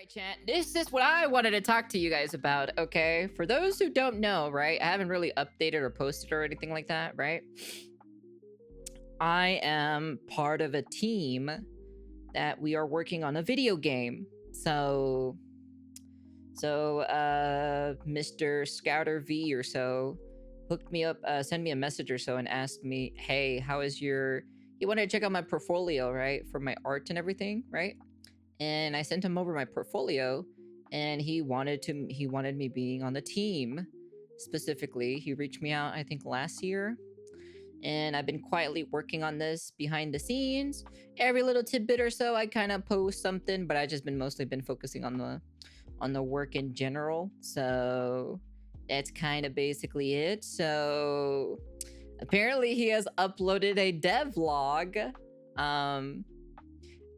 right, chat. This is what I wanted to talk to you guys about, okay? For those who don't know, right? I haven't really updated or posted or anything like that, right? I am part of a team that we are working on a video game. So Mr. ScouterVee or so hooked me up, sent me a message or so and asked me, hey, how is your... He wanted to check out my portfolio, right? For my art and everything, right? And I sent him over my portfolio, and he wanted me being on the team. Specifically, he reached me out, I think, last year. And I've been quietly working on this behind the scenes. Every little tidbit or so, I kind of post something, but I just mostly been focusing on the work in general. So that's kind of basically it. So apparently he has uploaded a devlog.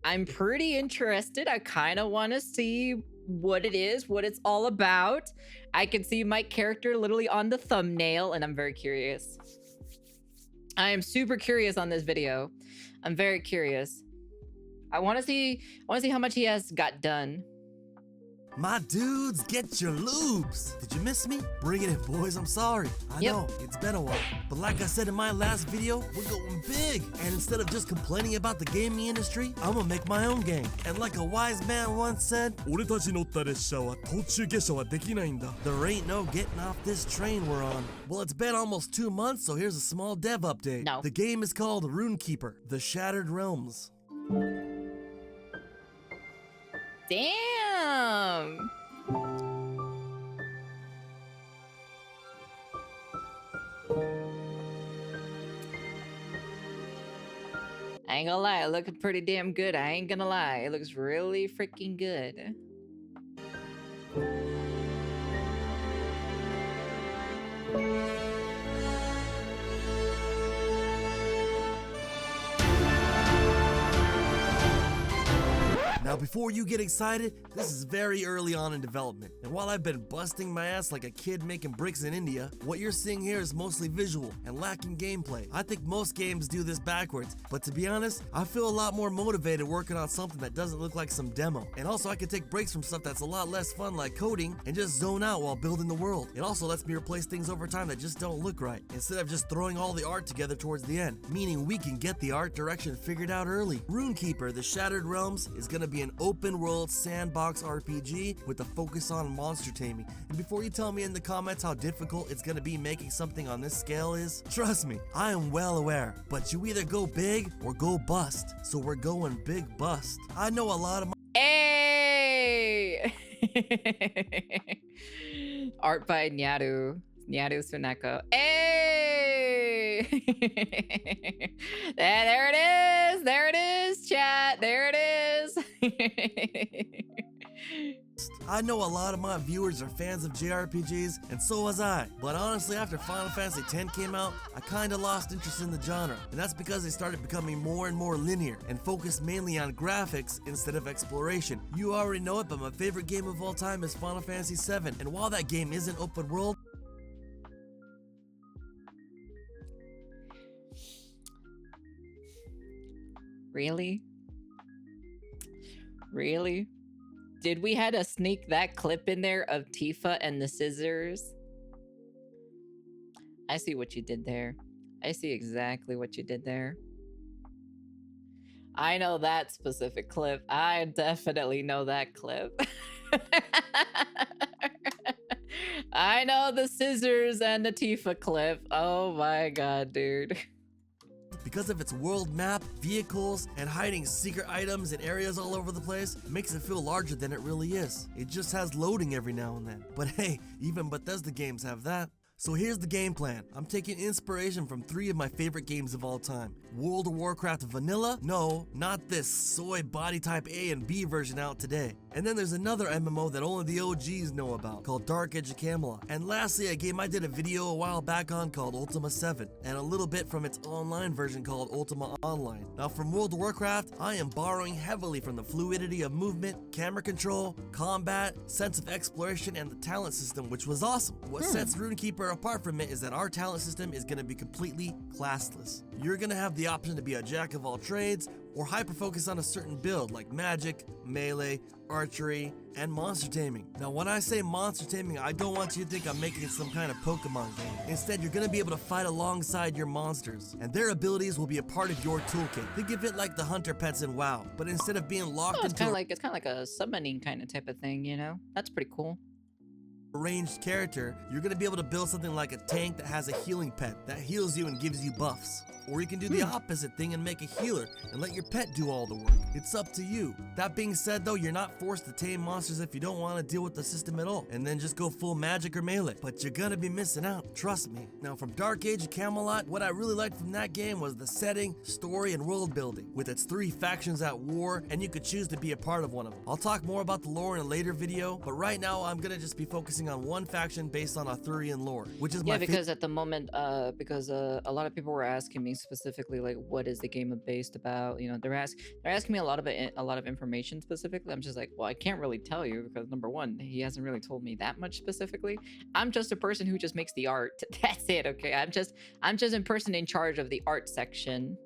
I'm pretty interested. I kind of want to see what it is, what it's all about. I can see my character literally on the thumbnail, and I'm very curious. I am super curious on this video. I'm very curious. I want to see how much he has got done. My dudes, get your lubes. Did you miss me? Bring it in, boys. I'm sorry. I know, it's been a while. But like I said in my last video, we're going big. And instead of just complaining about the gaming industry, I'm gonna make my own game. And like a wise man once said, there ain't no getting off this train we're on. Well, it's been almost 2 months, so here's a small dev update. No. The game is called Runekeeper, The Shattered Realms. Damn! I ain't gonna lie, it looking pretty damn good. I ain't gonna lie. It looks really freaking good. Now before you get excited, this is very early on in development. And while I've been busting my ass like a kid making bricks in India, what you're seeing here is mostly visual and lacking gameplay. I think most games do this backwards, but to be honest, I feel a lot more motivated working on something that doesn't look like some demo. And also I can take breaks from stuff that's a lot less fun like coding and just zone out while building the world. It also lets me replace things over time that just don't look right, instead of just throwing all the art together towards the end, meaning we can get the art direction figured out early. Runekeeper, The Shattered Realms is gonna be an open world sandbox RPG with a focus on monster taming. And before you tell me in the comments how difficult it's gonna be making something on this scale is, trust me, I am well aware, but you either go big or go bust. So we're going big bust. I know a lot of my Hey! Art by Nyaru Sunako. Hey! There it is! There it is, chat! There it is! I know a lot of my viewers are fans of JRPGs, and so was I. But honestly, after Final Fantasy X came out, I kinda lost interest in the genre. And that's because they started becoming more and more linear, and focused mainly on graphics instead of exploration. You already know it, but my favorite game of all time is Final Fantasy VII. And while that game isn't open world, Really? Really? Did we had to sneak that clip in there of Tifa and the scissors? I see what you did there. I see exactly what you did there. I know that specific clip. I definitely know that clip. I know the scissors and the Tifa clip. Oh my god, dude. because of its world map, vehicles, and hiding secret items in areas all over the place, makes it feel larger than it really is. It just has loading every now and then. But hey, even Bethesda games have that. So here's the game plan. I'm taking inspiration from 3 of my favorite games of all time. World of Warcraft Vanilla? No, not this soy body type A and B version out today. And then there's another MMO that only the OGs know about, called Dark Age of Camelot. And lastly, a game I did a video a while back on called Ultima 7, and a little bit from its online version called Ultima Online. Now from World of Warcraft, I am borrowing heavily from the fluidity of movement, camera control, combat, sense of exploration, and the talent system, which was awesome. What sets Runekeeper apart from it is that our talent system is going to be completely classless. You're going to have the option to be a jack of all trades or hyper focus on a certain build like magic, melee, archery, and monster taming. Now when I say monster taming, I don't want you to think I'm making some kind of Pokemon game. Instead, you're going to be able to fight alongside your monsters, and their abilities will be a part of your toolkit. Think of it like the hunter pets in WoW, but instead of being locked Oh, it's into kind of like a summoning kind of type of thing, you know? That's pretty cool. ranged character, you're going to be able to build something like a tank that has a healing pet that heals you and gives you buffs. Or you can do the opposite thing and make a healer and let your pet do all the work. It's up to you. That being said though, you're not forced to tame monsters if you don't want to deal with the system at all, and then just go full magic or melee. But you're gonna be missing out, trust me. Now from Dark Age of Camelot, what I really liked from that game was the setting, story, and world building, with its 3 factions at war, and you could choose to be a part of one of them. I'll talk more about the lore in a later video, but right now I'm gonna just be focusing on one faction based on Arthurian lore, which is my because at the moment, a lot of people were asking me specifically, like, what is the game based about? You know, they're asking me a lot of information specifically. I'm just like, well, I can't really tell you because number one, he hasn't really told me that much specifically. I'm just a person who just makes the art. That's it. Okay, I'm just a person in charge of the art section.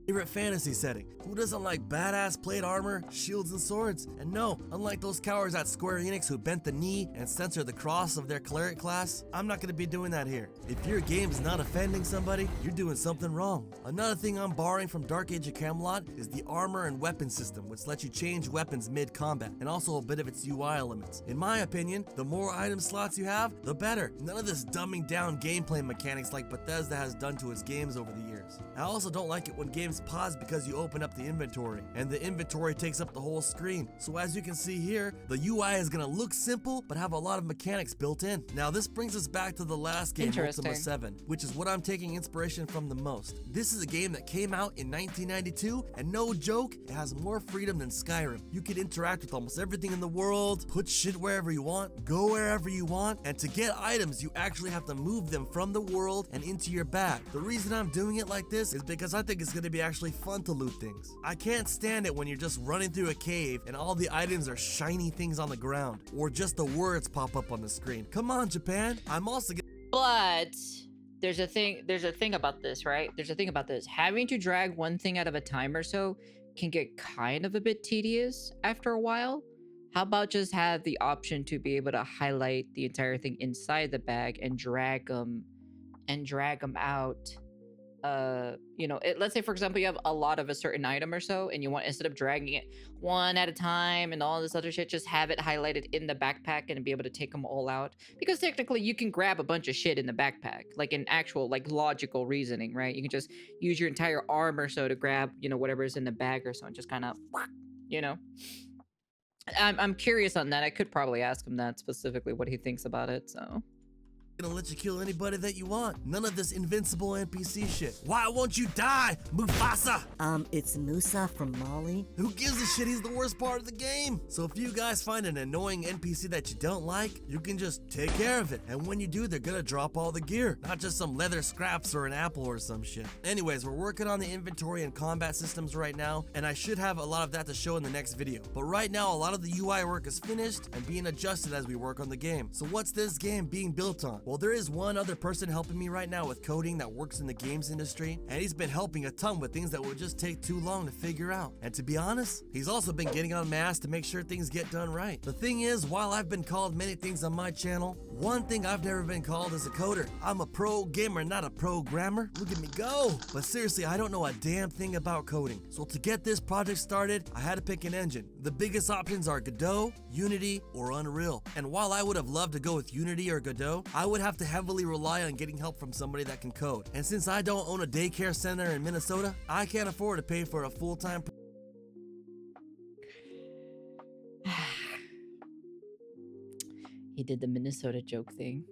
favorite fantasy setting. Who doesn't like badass plate armor, shields, and swords? And no, unlike those cowards at Square Enix who bent the knee and censored the cross of their cleric class, I'm not going to be doing that here. If your game is not offending somebody, you're doing something wrong. Another thing I'm borrowing from Dark Age of Camelot is the armor and weapon system, which lets you change weapons mid-combat, and also a bit of its UI elements. In my opinion, the more item slots you have, the better. None of this dumbing down gameplay mechanics like Bethesda has done to its games over the years. I also don't like it when games pause because you open up the inventory, and the inventory takes up the whole screen. So as you can see here, the UI is gonna look simple, but have a lot of mechanics built in. Now this brings us back to the last game, Ultima 7, which is what I'm taking inspiration from the most. This is a game that came out in 1992, and no joke, it has more freedom than Skyrim. You can interact with almost everything in the world, put shit wherever you want, go wherever you want, and to get items, you actually have to move them from the world and into your bag. The reason I'm doing it like this is because I think it's gonna be actually fun to loot things. I can't stand it when you're just running through a cave and all the items are shiny things on the ground, or just the words pop up on the screen. Come on, Japan. I'm also But there's a thing about this, right? There's a thing about this. Having to drag one thing out of a time or so can get kind of a bit tedious after a while. How about just have the option to be able to highlight the entire thing inside the bag and drag them out? You know, let's say for example you have a lot of a certain item or so, and you want, instead of dragging it one at a time and all this other shit, just have it highlighted in the backpack and be able to take them all out. Because technically you can grab a bunch of shit in the backpack, like in actual like logical reasoning, right? You can just use your entire arm or so to grab, you know, whatever is in the bag or so, and just kind of, you know. I'm curious on that. I could probably ask him that specifically, what he thinks about it. So gonna let you kill anybody that you want. None of this invincible NPC shit. Why won't you die, Mufasa? It's Musa from Mali. Who gives a shit? He's the worst part of the game. So if you guys find an annoying NPC that you don't like, you can just take care of it. And when you do, they're gonna drop all the gear, not just some leather scraps or an apple or some shit. Anyways, we're working on the inventory and combat systems right now, and I should have a lot of that to show in the next video. But right now, a lot of the UI work is finished and being adjusted as we work on the game. So what's this game being built on? Well, there is one other person helping me right now with coding that works in the games industry, and he's been helping a ton with things that would just take too long to figure out. And to be honest, he's also been getting on my ass to make sure things get done right. The thing is, while I've been called many things on my channel, one thing I've never been called is a coder. I'm a pro gamer, not a programmer. Look at me go! But seriously, I don't know a damn thing about coding. So to get this project started, I had to pick an engine. The biggest options are Godot, Unity, or Unreal. And while I would have loved to go with Unity or Godot, I would have to heavily rely on getting help from somebody that can code. And since I don't own a daycare center in Minnesota, I can't afford to pay for a full-time he did the Minnesota joke thing.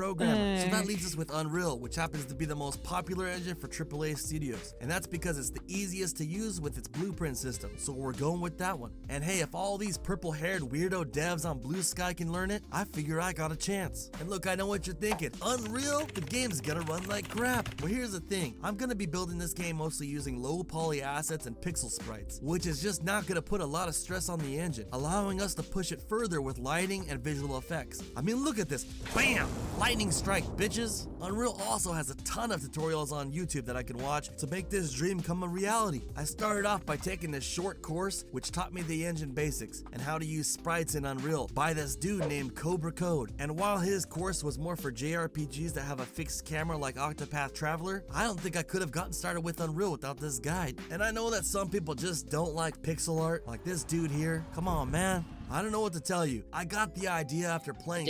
programmer. So that leaves us with Unreal, which happens to be the most popular engine for AAA studios. And that's because it's the easiest to use with its blueprint system. So we're going with that one. And hey, if all these purple-haired weirdo devs on Blue Sky can learn it, I figure I got a chance. And look, I know what you're thinking. Unreal? The game's gonna run like crap. Well, here's the thing. I'm gonna be building this game mostly using low poly assets and pixel sprites, which is just not gonna put a lot of stress on the engine, allowing us to push it further with lighting and visual effects. I mean, look at this. Bam! Lightning strike, bitches! Unreal also has a ton of tutorials on YouTube that I can watch to make this dream come a reality. I started off by taking this short course, which taught me the engine basics and how to use sprites in Unreal by this dude named Cobra Code. And while his course was more for JRPGs that have a fixed camera like Octopath Traveler, I don't think I could have gotten started with Unreal without this guide. And I know that some people just don't like pixel art, like this dude here. Come on, man. I don't know what to tell you. I got the idea after playing.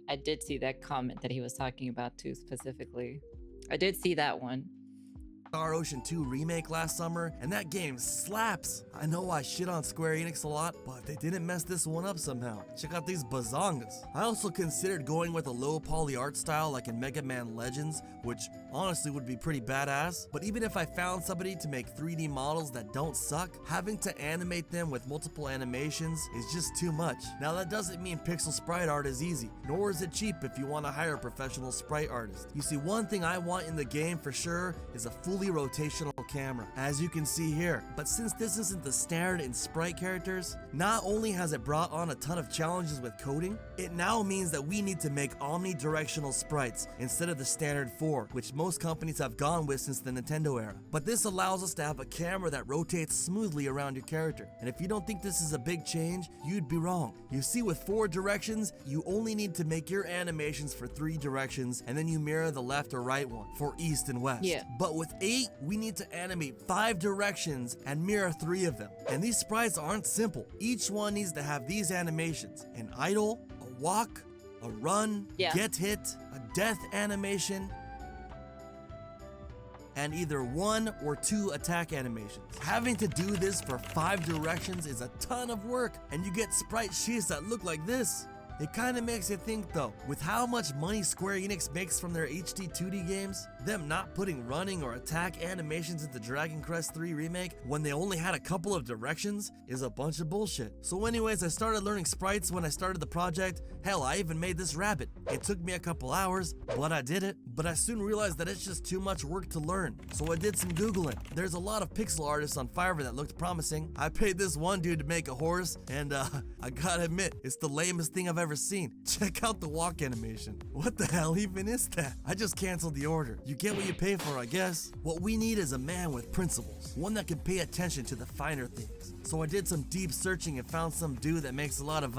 I did see that comment that he was talking about too, specifically. I did see that one. Star Ocean 2 remake last summer, and that game slaps. I know I shit on Square Enix a lot, but they didn't mess this one up somehow. Check out these bazongas. I also considered going with a low poly art style like in Mega Man Legends, which honestly would be pretty badass. But even if I found somebody to make 3D models that don't suck, having to animate them with multiple animations is just too much. Now that doesn't mean pixel sprite art is easy, nor is it cheap if you want to hire a professional sprite artist. You see, one thing I want in the game for sure is a fully rotational camera, as you can see here. But since this isn't the standard in sprite characters, not only has it brought on a ton of challenges with coding, it now means that we need to make omnidirectional sprites instead of the standard 4, which most companies have gone with since the Nintendo era. But this allows us to have a camera that rotates smoothly around your character. And if you don't think this is a big change, you'd be wrong. You see, with 4 directions, you only need to make your animations for 3 directions, and then you mirror the left or right one for east and west. Yeah. But with 8, we need to animate 5 directions and mirror 3 of them. And these sprites aren't simple. Each one needs to have these animations: an idle, a walk, a run, get hit, a death animation, and either 1 or 2 attack animations. Having to do this for 5 directions is a ton of work, and you get sprite sheets that look like this. It kinda makes you think though, with how much money Square Enix makes from their HD 2D games, them not putting running or attack animations into Dragon Quest III Remake when they only had a couple of directions is a bunch of bullshit. So anyways, I started learning sprites when I started the project. Hell, I even made this rabbit. It took me a couple hours, but I did it. But I soon realized that it's just too much work to learn. So I did some Googling. There's a lot of pixel artists on Fiverr that looked promising. I paid this one dude to make a horse, and I gotta admit, it's the lamest thing I've ever seen. Check out the walk animation. What the hell even is that? I just canceled the order. You get what you pay for, I guess. What we need is a man with principles, one that can pay attention to the finer things. So I did some deep searching and found some dude that makes a lot of,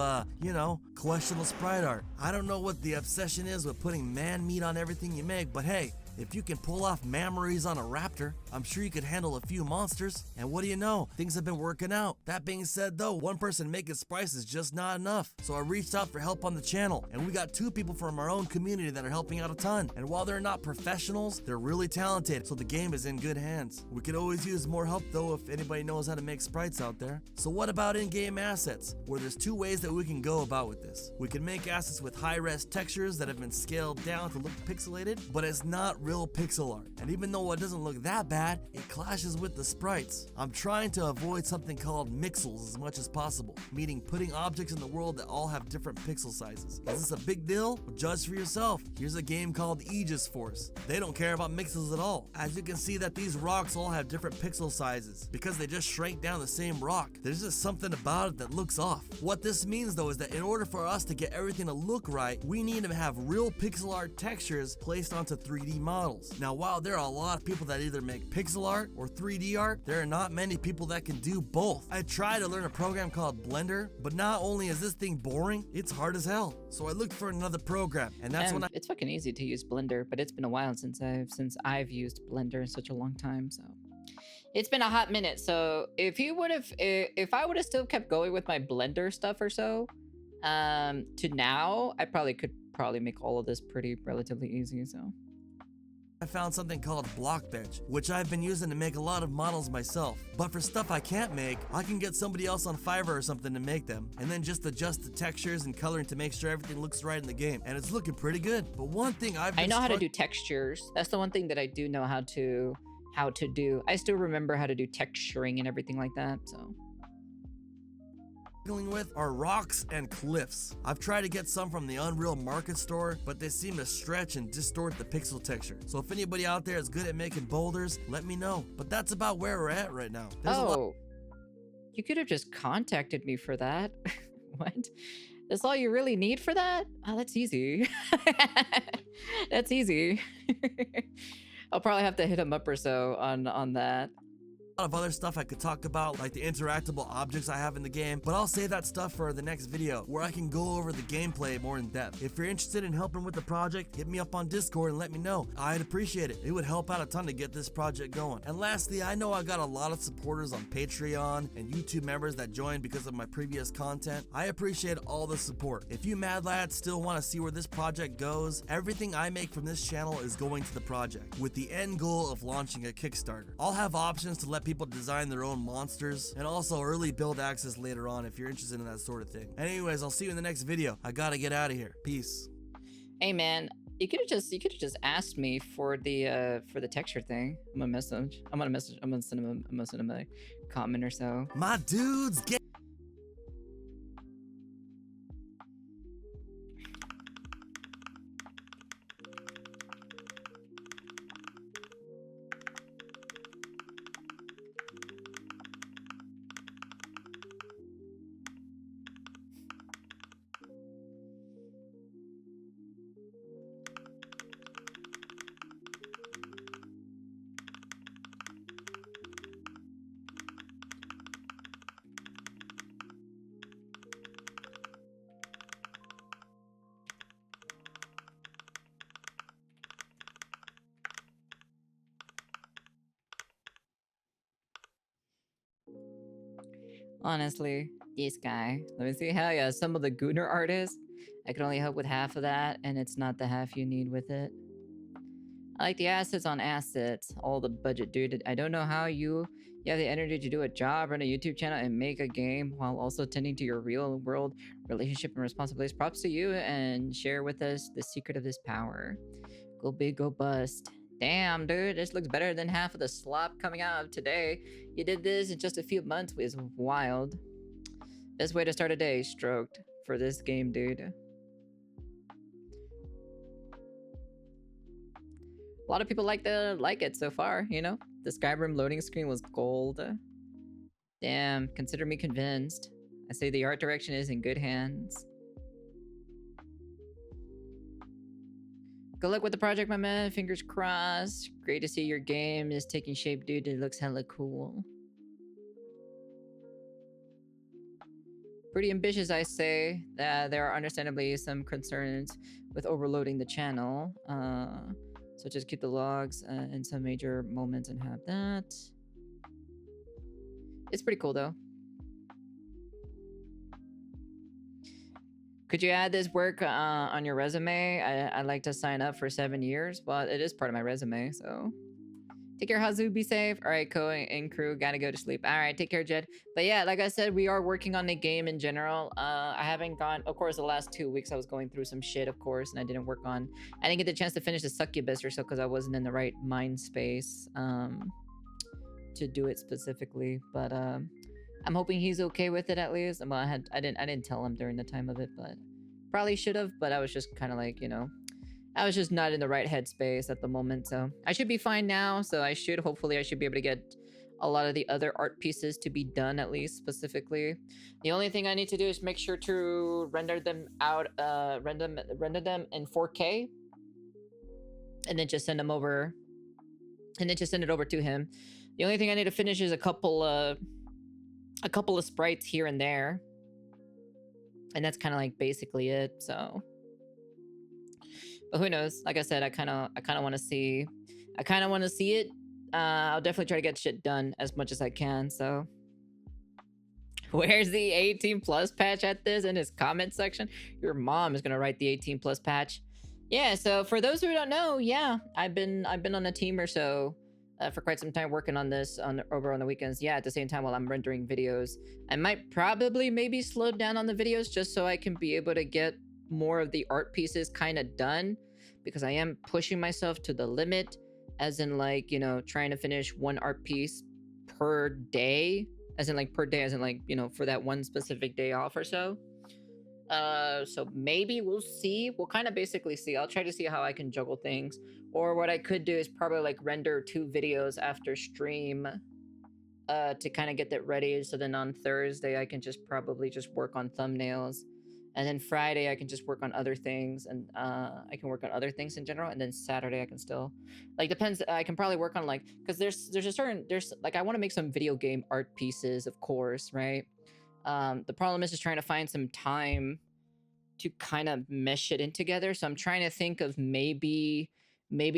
questionable sprite art. I don't know what the obsession is with putting man meat on everything you make, but hey, if you can pull off memories on a raptor, I'm sure you could handle a few monsters. And what do you know? Things have been working out. That being said though, one person making sprites is just not enough. So I reached out for help on the channel, and we got 2 people from our own community that are helping out a ton. And while they're not professionals, they're really talented, so the game is in good hands. We could always use more help though if anybody knows how to make sprites out there. So what about in-game assets? Well, there's 2 ways that we can go about with this. We can make assets with high-res textures that have been scaled down to look pixelated, but it's not real pixel art. And even though it doesn't look that bad, it clashes with the sprites. I'm trying to avoid something called mixels as much as possible, meaning putting objects in the world that all have different pixel sizes. Is this a big deal? Well, judge for yourself. Here's a game called Aegis Force. They don't care about mixels at all. As you can see that these rocks all have different pixel sizes because they just shrank down the same rock. There's just something about it that looks off. What this means though is that in order for us to get everything to look right, we need to have real pixel art textures placed onto 3D models. Now, while there are a lot of people that either make pixel art or 3D art, there are not many people that can do both. I tried to learn a program called Blender, but not only is this thing boring, it's hard as hell. So I looked for another program, and that's when It's fucking easy to use Blender, but it's been a while since I've used Blender in such a long time, so it's been a hot minute. So if I would have still kept going with my Blender stuff or so, to now, I could probably make all of this pretty relatively easy. So I found something called Blockbench, which I've been using to make a lot of models myself. But for stuff I can't make, I can get somebody else on Fiverr or something to make them, and then just adjust the textures and coloring to make sure everything looks right in the game. And it's looking pretty good. But one thing I know how to do textures. That's the one thing that I do know how to do. I still remember how to do texturing and everything like that, so. With are rocks and cliffs. I've tried to get some from the Unreal Market store, but they seem to stretch and distort the pixel texture. So if anybody out there is good at making boulders, let me know. But that's about where we're at right now. You could have just contacted me for that. What? That's all you really need for that? Oh, that's easy. That's easy. I'll probably have to hit him up or so on that. A lot of other stuff I could talk about, like the interactable objects I have in the game, but I'll save that stuff for the next video where I can go over the gameplay more in depth. If you're interested in helping with the project, hit me up on Discord and let me know. I'd appreciate it. It would help out a ton to get this project going. And lastly, I know I got a lot of supporters on Patreon and YouTube members that joined because of my previous content. I appreciate all the support. If you mad lads still want to see where this project goes, everything I make from this channel is going to the project, with the end goal of launching a Kickstarter. I'll have options to let people design their own monsters, and also early build access later on if you're interested in that sort of thing. Anyways, I'll see you in the next video. I gotta get out of here. Peace. Hey man, you could have just asked me for the texture thing. I'm gonna send him a comment or so. My dudes, get Honestly, this guy. Let me see. Hell yeah, some of the Gunnar artists. I can only help with half of that, and it's not the half you need with it. I like the assets on assets. All the budget, dude. I don't know how you have the energy to do a job, run a YouTube channel, and make a game while also tending to your real world relationship and responsibilities. Props to you, and share with us the secret of this power. Go big, go bust. Damn, dude, this looks better than half of the slop coming out of today. You did this in just a few months. Is wild. Best way to start a day. Stroked for this game, dude. A lot of people like it so far, you know? The Skyrim loading screen was gold. Damn, consider me convinced. I say the art direction is in good hands. Good luck with the project, my man. Fingers crossed. Great to see your game is taking shape, dude. It looks hella cool. Pretty ambitious, I say. There are understandably some concerns with overloading the channel. So just keep the logs in some major moments and have that. It's pretty cool, though. Could you add this work on your resume? I'd like to sign up for 7 years. Well, it is part of my resume, so. Take care, Hazu. Be safe. All right, Ko and crew, gotta go to sleep. All right, take care, Jed. But yeah, like I said, we are working on the game in general. I haven't gone, of course, the last 2 weeks I was going through some shit, of course, and I didn't get the chance to finish the Succubus or so because I wasn't in the right mind space to do it specifically. But I'm hoping he's okay with it at least. Well, I didn't tell him during the time of it, but probably should have. But I was just kind of like, you know, I was just not in the right headspace at the moment. So I should be fine now. So hopefully I should be able to get a lot of the other art pieces to be done, at least specifically. The only thing I need to do is make sure to render them out, render them in 4K, and then just send them over, and then just send it over to him. The only thing I need to finish is a couple of sprites here and there, and that's kind of like basically it. So, but who knows? Like I said, I kind of want to see it. I'll definitely try to get shit done as much as I can. So, where's the 18+ patch at this in his comment section? Your mom is gonna write the 18+ patch. Yeah, so for those who don't know, yeah, I've been on a team or so for quite some time working on this over on the weekends. Yeah, at the same time while I'm rendering videos, I might probably maybe slow down on the videos just so I can be able to get more of the art pieces kind of done, because I am pushing myself to the limit, as in like, you know, trying to finish one art piece per day, as in like per day, as in like, you know, for that one specific day off or so. So maybe we'll see. We'll kind of basically see. I'll try to see how I can juggle things. Or what I could do is probably like render 2 videos after stream to kind of get that ready. So then on Thursday I can just probably just work on thumbnails. And then Friday I can just work on other things, and I can work on other things in general. And then Saturday I can still, like, depends. I can probably work on like, because there's like, I want to make some video game art pieces, of course, right? The problem is just trying to find some time to kind of mesh it in together. So I'm trying to think of maybe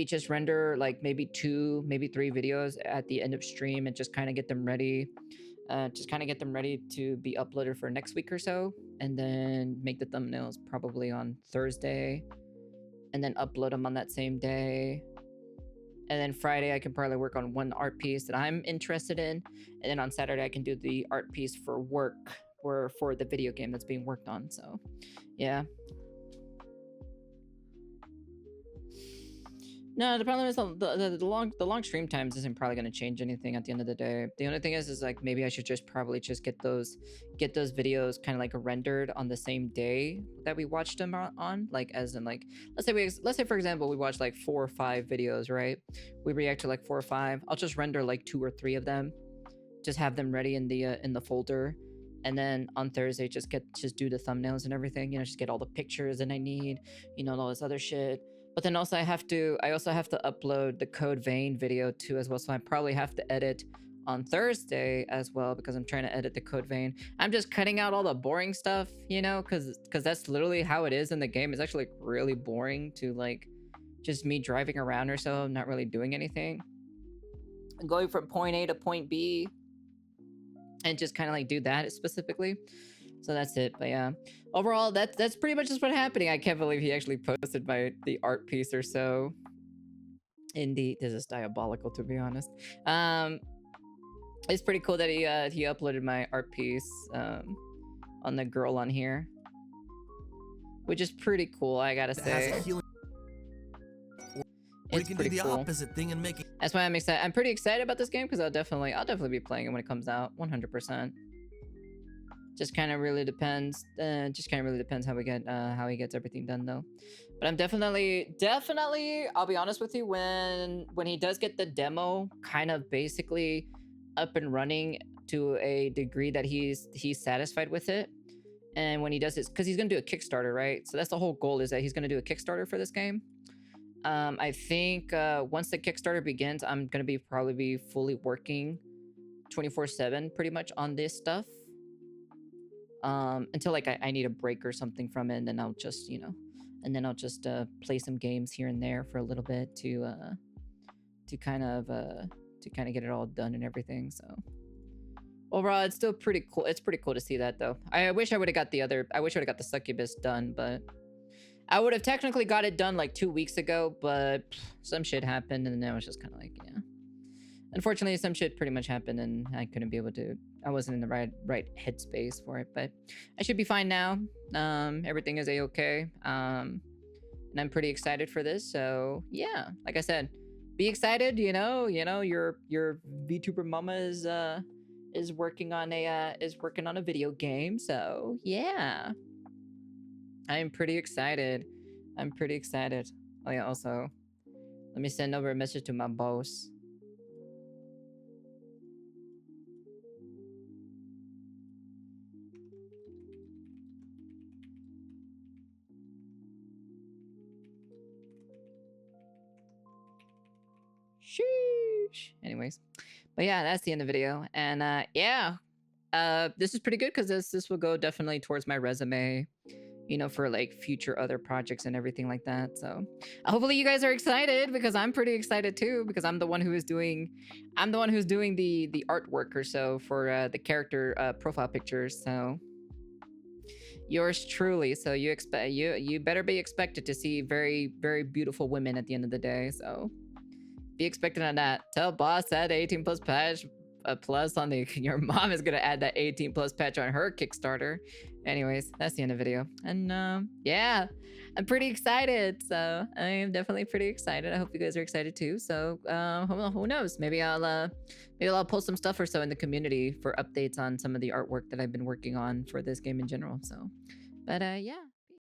just render like maybe 2, maybe 3 videos at the end of stream and just kind of get them ready. Just kind of get them ready to be uploaded for next week or so, and then make the thumbnails probably on Thursday, and then upload them on that same day. And then Friday I can probably work on one art piece that I'm interested in, and then on Saturday I can do the art piece for work or for the video game that's being worked on. So yeah. No, the problem is the long stream times isn't probably going to change anything at the end of the day. The only thing is like maybe I should just probably just get those videos kind of like rendered on the same day that we watched them on, like as in like let's say for example we watch like 4 or 5 videos, right? We react to like 4 or 5. I'll just render like 2 or 3 of them, just have them ready in the folder, and then on Thursday just do the thumbnails and everything, you know, just get all the pictures that I need, you know, and all this other shit. But then also I also have to upload the Code Vein video too as well. So I probably have to edit on Thursday as well, because I'm trying to edit the Code Vein. I'm just cutting out all the boring stuff, you know, because that's literally how it is in the game. It's actually like really boring to like just me driving around or so, not really doing anything. Going from point A to point B and just kind of like do that specifically. So that's it. But yeah, overall, that's pretty much just what's happening. I can't believe he actually posted the art piece or so. Indeed, this is diabolical, to be honest. It's pretty cool that he uploaded my art piece on the girl on here, which is pretty cool, I gotta say. Or you can do the opposite thing and make it. That's why I'm excited. I'm pretty excited about this game, because I'll definitely be playing it when it comes out, 100%. Just kind of really depends. How he gets everything done, though. But I'm definitely. I'll be honest with you. When he does get the demo, kind of basically up and running to a degree that he's satisfied with it, and when he does it, because he's gonna do a Kickstarter, right? So that's the whole goal, is that he's gonna do a Kickstarter for this game. I think once the Kickstarter begins, I'm gonna probably be fully working 24/7 pretty much on this stuff. Until like I need a break or something from it, and then I'll just, you know, play some games here and there for a little bit to kind of get it all done and everything. So overall, it's still pretty cool. It's pretty cool to see that, though. I wish I would have got the Succubus done, but I would have technically got it done like 2 weeks ago, but some shit happened, and then I was just kind of like, yeah. Unfortunately, some shit pretty much happened, and I couldn't be able to. I wasn't in the right headspace for it, but I should be fine now. Everything is a-okay. And I'm pretty excited for this. So yeah, like I said, be excited. You know, your VTuber mama is working on a video game. So yeah, I'm pretty excited. Oh yeah, also, let me send over a message to my boss. Sheesh. Anyways, but yeah, that's the end of the video. And yeah, this is pretty good, because this will go definitely towards my resume, you know, for like future other projects and everything like that. So hopefully you guys are excited, because I'm pretty excited too, because I'm the one who's doing the artwork or so for the character profile pictures. So yours truly. So you better be expected to see very, very beautiful women at the end of the day. So be expecting on that. Tell boss add 18 plus patch plus on the your mom is gonna add that 18 plus patch on her Kickstarter. Anyways, that's the end of the video. And yeah, I'm pretty excited. So I am definitely pretty excited. I hope you guys are excited too. So who knows? Maybe I'll post some stuff or so in the community for updates on some of the artwork that I've been working on for this game in general. So, but yeah.